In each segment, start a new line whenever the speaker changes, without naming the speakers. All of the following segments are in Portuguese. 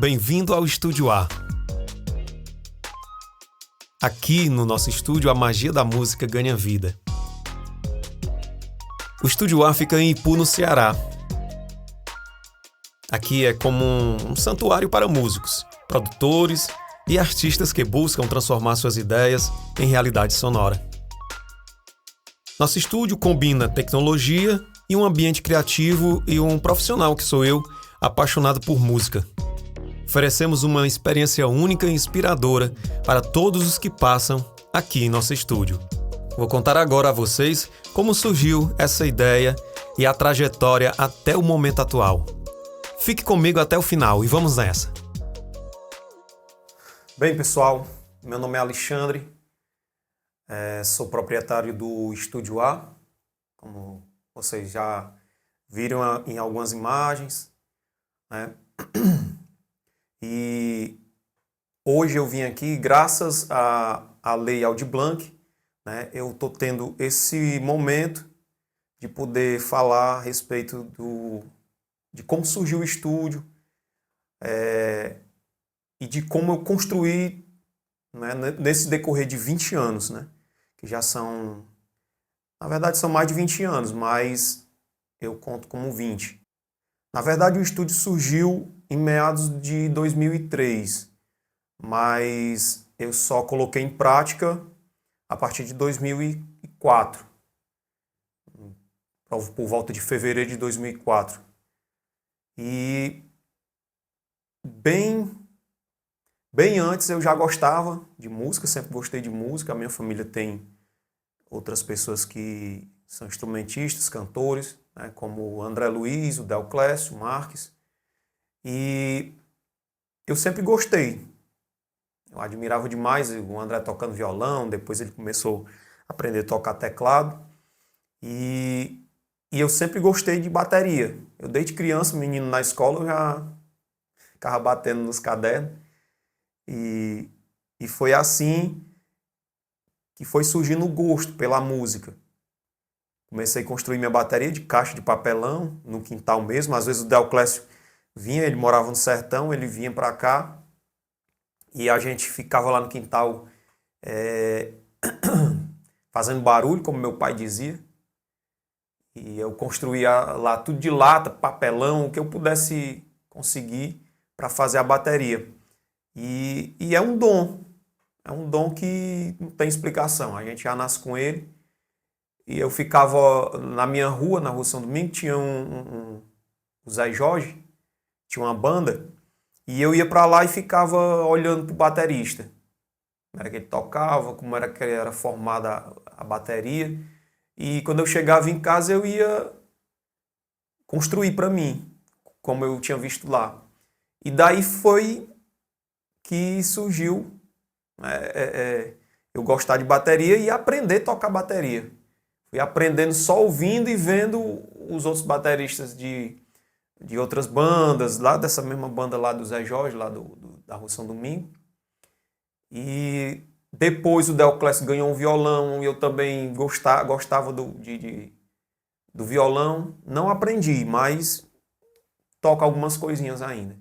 Bem-vindo ao Estúdio A. Aqui no nosso estúdio a magia da música ganha vida. O Estúdio A fica em Ipu, no Ceará. Aqui é como um santuário para músicos, produtores e artistas que buscam transformar suas ideias em realidade sonora. Nosso estúdio combina tecnologia e um ambiente criativo e um profissional que sou eu, apaixonado por música. Oferecemos uma experiência única e inspiradora para todos os que passam aqui em nosso estúdio. Vou contar agora a vocês como surgiu essa ideia e a trajetória até o momento atual. Fique comigo até o final e vamos nessa! Bem, pessoal, meu nome é Alexandre, sou proprietário do Estúdio A, como vocês já viram em algumas imagens, né? E hoje eu vim aqui, graças à Lei Aldir Blanc, né, eu estou tendo esse momento de poder falar a respeito de como surgiu o estúdio e de como eu construí, né, nesse decorrer de 20 anos, né, que já são, na verdade são mais de 20 anos, mas eu conto como 20. Na verdade o estúdio surgiu em meados de 2003, mas eu só coloquei em prática a partir de 2004, por volta de fevereiro de 2004. E bem antes eu já gostava de música, sempre gostei de música. A minha família tem outras pessoas que são instrumentistas, cantores, né, como o André Luiz, o Delclésio, o Marques. E eu sempre gostei. Eu admirava demais o André tocando violão, depois ele começou a aprender a tocar teclado. E eu sempre gostei de bateria. Eu desde criança, menino na escola, eu já ficava batendo nos cadernos. E foi assim que foi surgindo o gosto pela música. Comecei a construir minha bateria de caixa de papelão, no quintal mesmo. Às vezes o Delclésio vinha, ele morava no sertão, ele vinha para cá e a gente ficava lá no quintal fazendo barulho, como meu pai dizia. E eu construía lá tudo de lata, papelão, o que eu pudesse conseguir para fazer a bateria. E é um dom que não tem explicação, a gente já nasce com ele. E eu ficava na minha rua, na Rua São Domingos, tinha o Zé Jorge, tinha uma banda, e eu ia para lá e ficava olhando pro baterista. Como era que ele tocava, como era que era formada a bateria. E quando eu chegava em casa eu ia construir para mim, como eu tinha visto lá. E daí foi que surgiu eu gostar de bateria e aprender a tocar bateria. Fui aprendendo só ouvindo e vendo os outros bateristas de outras bandas, lá dessa mesma banda lá do Zé Jorge, lá da Rua São Domingo. E depois o Delclésio ganhou um violão e eu também gostava do violão. Não aprendi, mas toco algumas coisinhas ainda.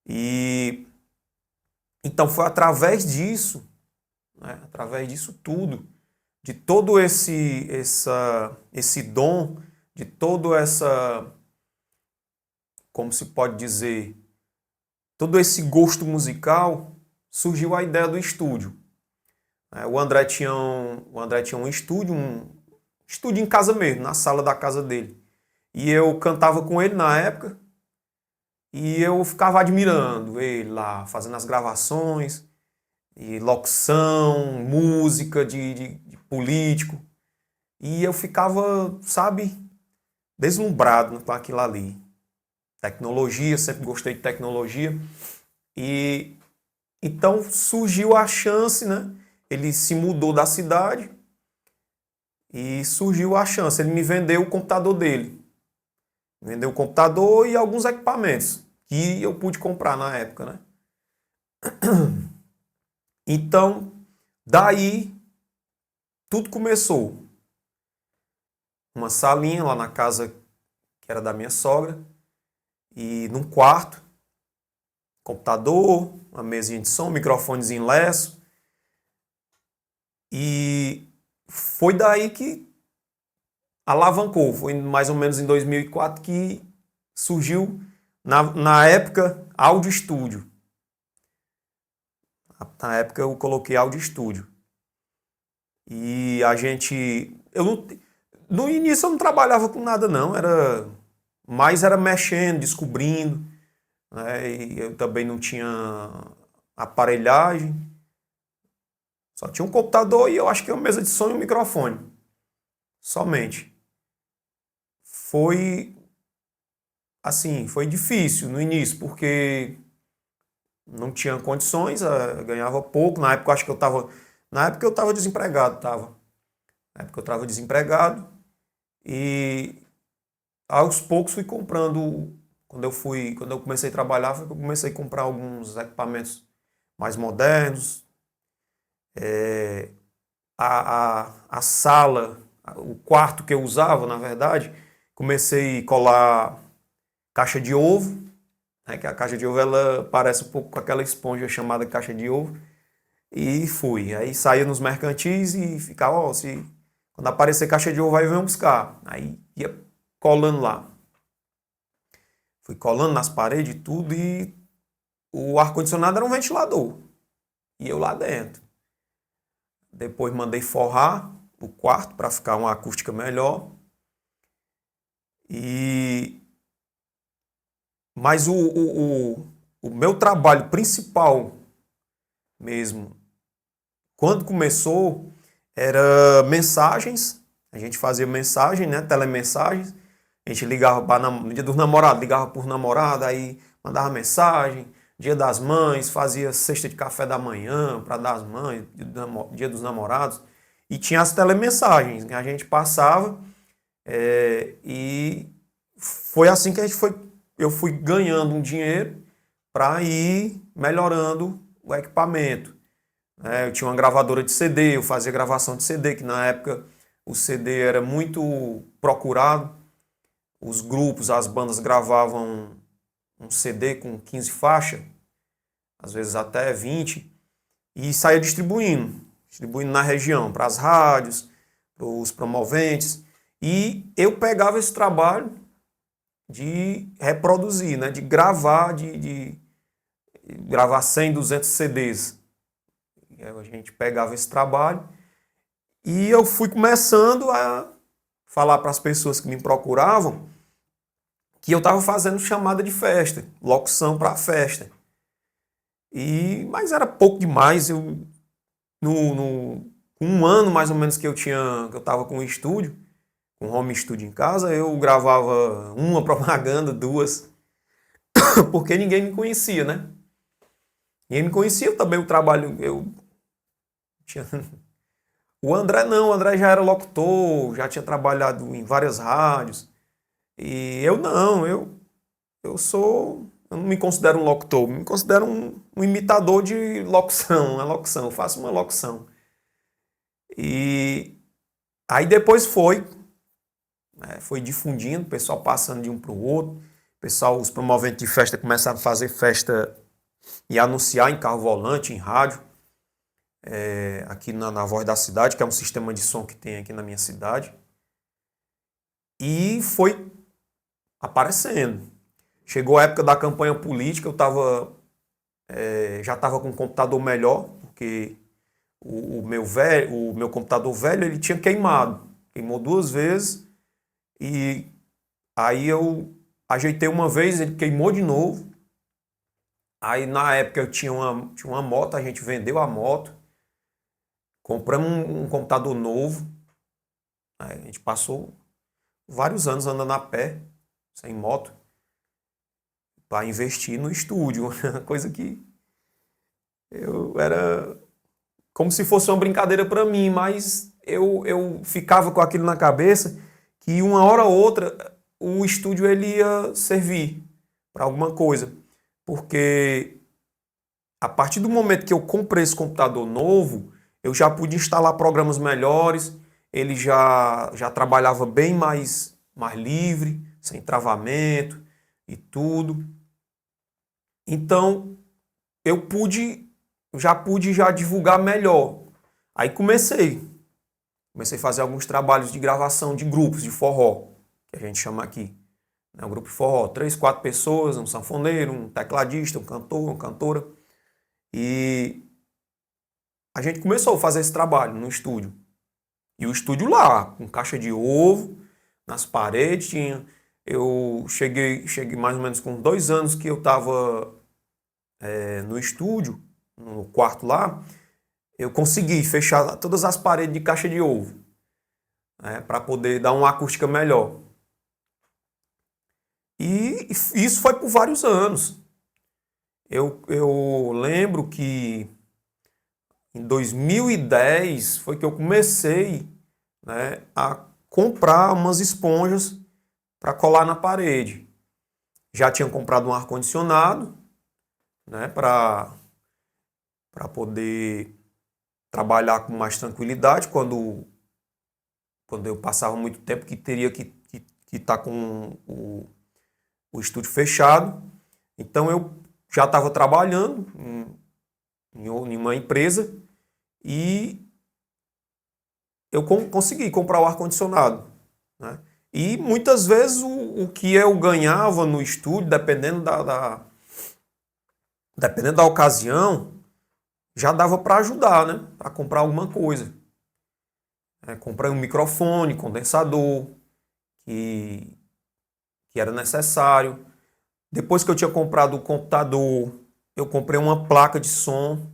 E então foi através disso, né, através disso tudo, de todo esse dom, de todo como se pode dizer, todo esse gosto musical, surgiu a ideia do estúdio. O André tinha um estúdio em casa mesmo, na sala da casa dele. E eu cantava com ele na época, e eu ficava admirando ele lá, fazendo as gravações, e locução, música de político. E eu ficava, sabe, deslumbrado com aquilo ali. Tecnologia, sempre gostei de tecnologia. E então surgiu a chance, né? Ele se mudou da cidade e surgiu a chance. Ele me vendeu o computador dele. Vendeu o computador e alguns equipamentos que eu pude comprar na época, né? Então, daí, tudo começou. Uma salinha lá na casa que era da minha sogra, e num quarto, computador, uma mesinha de som, microfonezinho Lesso. E foi daí que alavancou. Foi mais ou menos em 2004 que surgiu, na época, Áudio Estúdio. Na época eu coloquei Áudio Estúdio. E a gente... no início eu não trabalhava com nada não, era mexendo, descobrindo, né? E eu também não tinha aparelhagem, só tinha um computador e eu acho que uma mesa de som e um microfone, somente. Foi assim, foi difícil no início, porque não tinha condições, ganhava pouco, na época eu acho que eu estava desempregado, Na época eu estava desempregado e aos poucos fui comprando. Quando eu comecei a trabalhar, foi que eu comecei a comprar alguns equipamentos mais modernos. A sala, o quarto que eu usava, na verdade, comecei a colar caixa de ovo, né, que a caixa de ovo ela parece um pouco com aquela esponja chamada caixa de ovo. E fui. Aí saía nos mercantis e ficava, ó, quando aparecer caixa de ovo, aí vem buscar. Aí ia colando lá. Fui colando nas paredes e tudo e o ar-condicionado era um ventilador. E eu lá dentro. Depois mandei forrar o quarto para ficar uma acústica melhor. Mas o meu trabalho principal mesmo, quando começou, era mensagens. A gente fazia mensagem, né? Telemensagens. A gente ligava no dia dos namorados, ligava por namorado, aí mandava mensagem. Dia das Mães, fazia cesta de café da manhã para dar às mães, dia dos namorados. E tinha as telemensagens que a gente passava. E foi assim que eu fui ganhando um dinheiro para ir melhorando o equipamento. Eu tinha uma gravadora de CD, eu fazia gravação de CD, que na época o CD era muito procurado. Os grupos, as bandas gravavam um CD com 15 faixas, às vezes até 20, e saía distribuindo na região, para as rádios, para os promoventes. E eu pegava esse trabalho de reproduzir, né, de gravar, de gravar 100, 200 CDs. A gente pegava esse trabalho e eu fui começando a falar para as pessoas que me procuravam que eu estava fazendo chamada de festa, locução para festa. Mas era pouco demais. Um ano mais ou menos que eu estava com um estúdio, com um home studio em casa, eu gravava uma propaganda, duas, porque ninguém me conhecia, né? Ninguém me conhecia também o trabalho. O André não, o André já era locutor, já tinha trabalhado em várias rádios. E eu não, eu não me considero um locutor, me considero um imitador de locução, uma locução, eu faço uma locução. E aí depois foi difundindo, o pessoal passando de um para o outro, os promoventes de festa começaram a fazer festa e anunciar em carro volante, em rádio, aqui na Voz da Cidade, que é um sistema de som que tem aqui na minha cidade. E foi aparecendo. Chegou a época da campanha política, já estava com um computador melhor, porque o meu computador velho ele tinha queimou 2 vezes, e aí eu ajeitei uma vez, ele queimou de novo. Aí na época eu tinha uma moto, a gente vendeu a moto, compramos um computador novo, aí a gente passou vários anos andando a pé, sem moto, para investir no estúdio, coisa que era como se fosse uma brincadeira para mim, mas eu ficava com aquilo na cabeça que uma hora ou outra o estúdio ele ia servir para alguma coisa, porque a partir do momento que eu comprei esse computador novo, eu já pude instalar programas melhores, ele já trabalhava bem mais livre, sem travamento e tudo. Então, eu já pude divulgar melhor. Aí comecei a fazer alguns trabalhos de gravação de grupos de forró, que a gente chama aqui. O grupo de forró, 3, 4 pessoas, um sanfoneiro, um tecladista, um cantor, uma cantora. E a gente começou a fazer esse trabalho no estúdio. E o estúdio lá, com caixa de ovo, nas paredes, eu cheguei mais ou menos com 2 anos que eu estava no estúdio, no quarto lá, eu consegui fechar todas as paredes de caixa de ovo, né, para poder dar uma acústica melhor. E isso foi por vários anos. Eu lembro que em 2010 foi que eu comecei, né, a comprar umas esponjas para colar na parede. Já tinha comprado um ar-condicionado, né, para poder trabalhar com mais tranquilidade quando eu passava muito tempo que teria que estar com o estúdio fechado. Então eu já estava trabalhando em uma empresa e eu consegui comprar o ar-condicionado, né? E muitas vezes o que eu ganhava no estúdio, dependendo da ocasião, já dava para ajudar, né? Para comprar alguma coisa. Comprei um microfone, condensador, que era necessário. Depois que eu tinha comprado o computador, eu comprei uma placa de som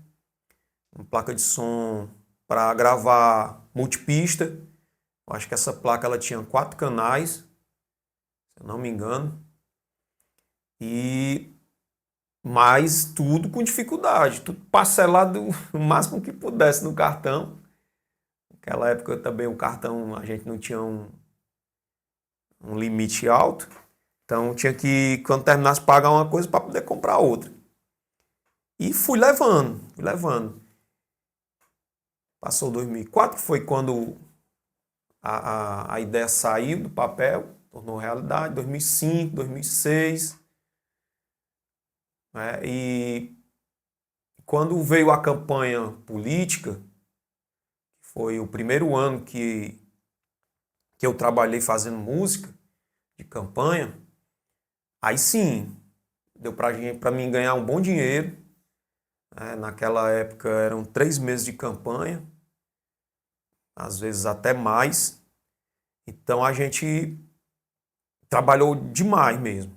para gravar multipista. Eu acho que essa placa ela tinha 4 canais, se eu não me engano. E mas tudo com dificuldade, tudo parcelado o máximo que pudesse no cartão. Naquela época também o cartão a gente não tinha um limite alto. Então tinha que, quando terminasse, pagar uma coisa para poder comprar outra. E fui levando. Passou 2004, que foi quando a ideia saiu do papel, tornou realidade. 2005, 2006. Né? E quando veio a campanha política, foi o primeiro ano que eu trabalhei fazendo música de campanha, aí sim, deu para mim ganhar um bom dinheiro. Naquela época eram 3 meses de campanha, às vezes até mais. Então a gente trabalhou demais mesmo,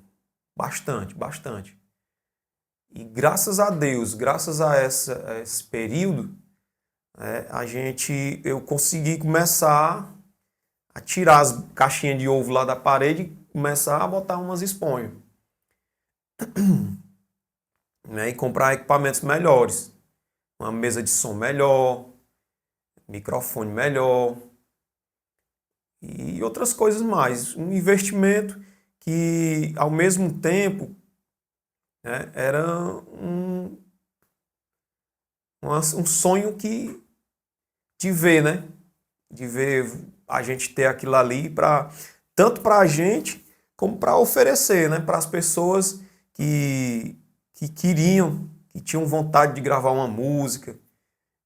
bastante. E graças a Deus, graças a esse período, eu consegui começar a tirar as caixinhas de ovo lá da parede e começar a botar umas esponjas. Né, e comprar equipamentos melhores. Uma mesa de som melhor, microfone melhor e outras coisas mais. Um investimento que, ao mesmo tempo, né, era um sonho de ver, né? De ver a gente ter aquilo ali tanto para a gente como para oferecer, né, para as pessoas que queriam, que tinham vontade de gravar uma música,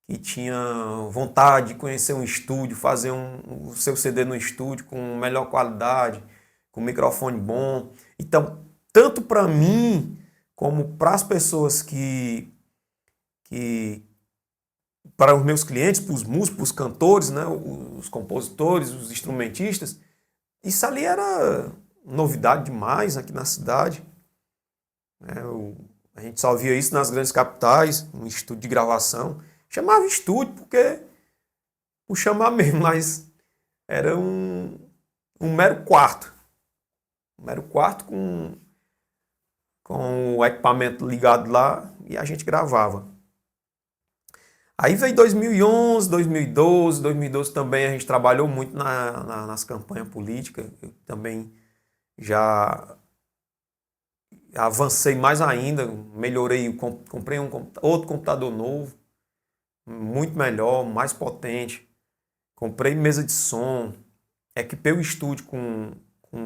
que tinham vontade de conhecer um estúdio, fazer o seu CD no estúdio com melhor qualidade, com microfone bom. Então, tanto para mim como para as pessoas para os meus clientes, para os músicos, para os cantores, né, os compositores, os instrumentistas, isso ali era novidade demais aqui na cidade. A gente só via isso nas grandes capitais, um estúdio de gravação. Chamava estúdio porque, por chamar mesmo, mas era um mero quarto. Um mero quarto com o equipamento ligado lá e a gente gravava. Aí veio 2011, 2012. 2012 também a gente trabalhou muito nas campanhas políticas. Eu também já avancei mais ainda, melhorei, comprei outro computador novo, muito melhor, mais potente. Comprei mesa de som, equipei o estúdio com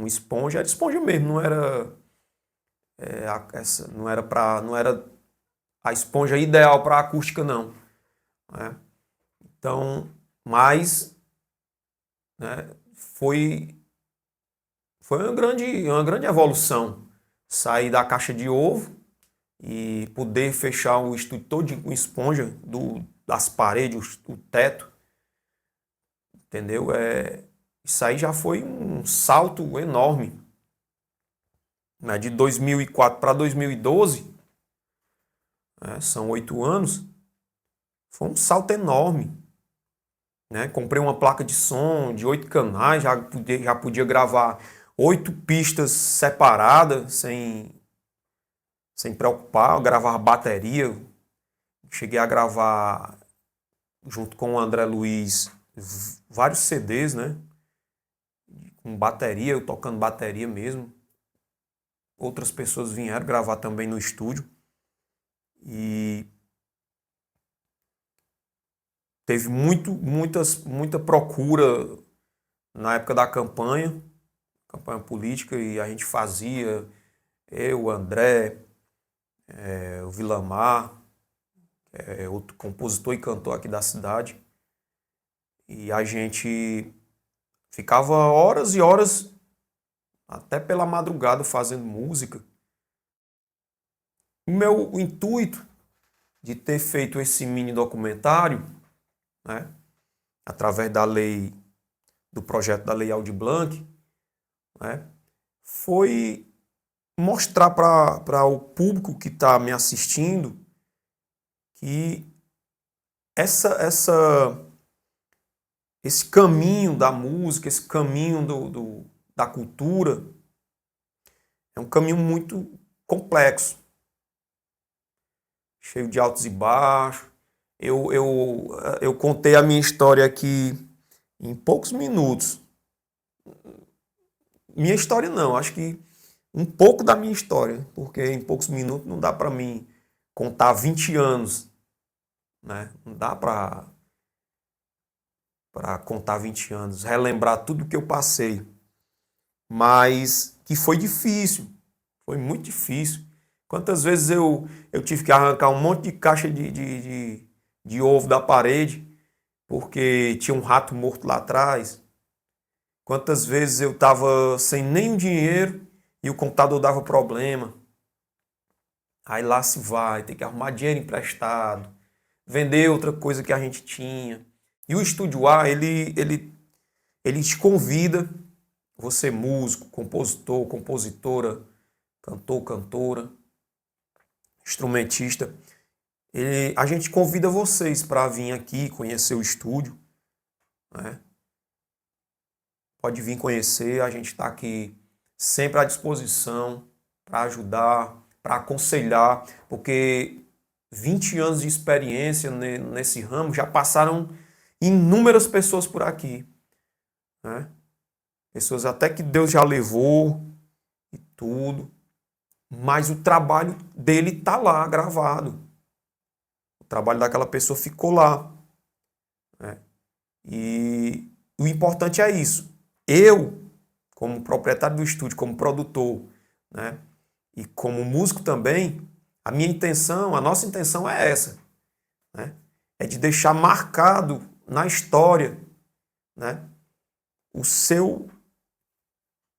esponja, era esponja mesmo, não era a esponja ideal para acústica, não. Né? Então, mas, né, foi uma grande evolução sair da caixa de ovo e poder fechar o estúdio todo com esponja das paredes, o teto, entendeu? Isso aí já foi um salto enorme. Né? De 2004 para 2012, né? São 8 anos, foi um salto enorme. Né? Comprei uma placa de som de 8 canais, já podia gravar 8 pistas separadas, sem preocupar, eu gravava bateria. Cheguei a gravar, junto com o André Luiz, vários CDs, né? Com bateria, eu tocando bateria mesmo. Outras pessoas vieram gravar também no estúdio. E teve muita procura na época da campanha política, e a gente fazia, eu, o André, o Vilamar, outro compositor e cantor aqui da cidade. E a gente ficava horas e horas, até pela madrugada, fazendo música. O meu intuito de ter feito esse mini documentário, né, através do projeto da Lei Aldir Blanc, né, foi mostrar para o público que está me assistindo que esse caminho da música, esse caminho da cultura, é um caminho muito complexo, cheio de altos e baixos. Eu contei a minha história aqui em poucos minutos. Minha história não, acho que um pouco da minha história, porque em poucos minutos não dá para mim contar 20 anos, né? Não dá para contar 20 anos, relembrar tudo que eu passei, mas que foi difícil, foi muito difícil. Quantas vezes eu tive que arrancar um monte de caixa de ovo da parede, porque tinha um rato morto lá atrás. Quantas vezes eu estava sem nenhum dinheiro e o computador dava problema. Aí lá se vai, tem que arrumar dinheiro emprestado, vender outra coisa que a gente tinha. E o Estúdio A, ele te convida, você músico, compositor, compositora, cantor, cantora, instrumentista, a gente convida vocês para vir aqui conhecer o estúdio, né? Pode vir conhecer, a gente está aqui sempre à disposição para ajudar, para aconselhar, porque 20 anos de experiência nesse ramo, já passaram inúmeras pessoas por aqui, né? Pessoas até que Deus já levou e tudo, mas o trabalho dele está lá gravado. O trabalho daquela pessoa ficou lá, né? E o importante é isso. Eu, como proprietário do estúdio, como produtor, né, e como músico também, a nossa intenção é essa, né? É de deixar marcado na história, né,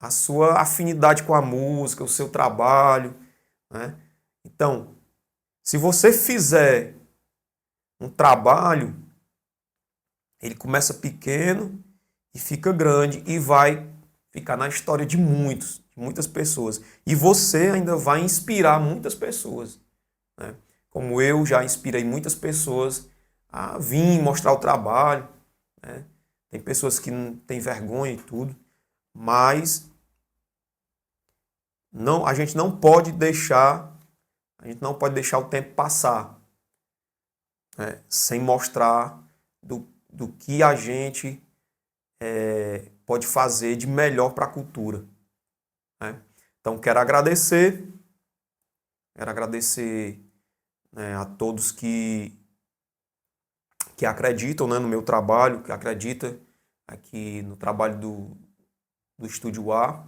a sua afinidade com a música, o seu trabalho, né? Então, se você fizer um trabalho, ele começa pequeno e fica grande e vai ficar na história de muitas pessoas. E você ainda vai inspirar muitas pessoas, né? Como eu já inspirei muitas pessoas a vir mostrar o trabalho, né? Tem pessoas que não têm vergonha e tudo, mas não, a gente não pode deixar o tempo passar, né, sem mostrar do que a gente pode fazer de melhor para a cultura, né? Então quero agradecer, né, a todos que acreditam, né, no meu trabalho, que acreditam aqui no trabalho do Estúdio A,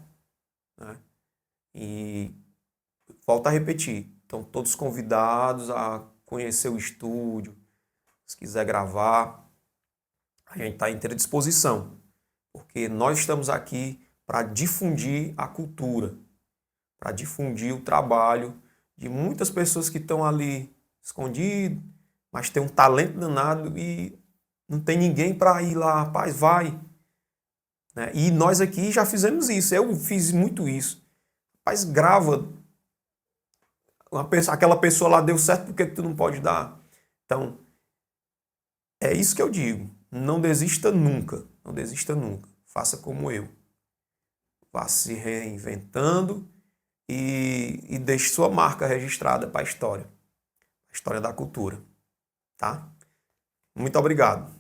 né? E volto a repetir, Estão todos convidados a conhecer o estúdio. Se quiser gravar, a gente está à inteira disposição. Porque nós estamos aqui para difundir a cultura, para difundir o trabalho de muitas pessoas que estão ali escondidas, mas tem um talento danado e não tem ninguém para ir lá, rapaz, vai. Né? E nós aqui já fizemos isso, eu fiz muito isso. Rapaz, grava. Aquela pessoa lá deu certo, por que tu não pode dar? Então, é isso que eu digo. Não desista nunca. Não desista nunca. Faça como eu. Vá se reinventando e deixe sua marca registrada para a história da cultura. Tá? Muito obrigado.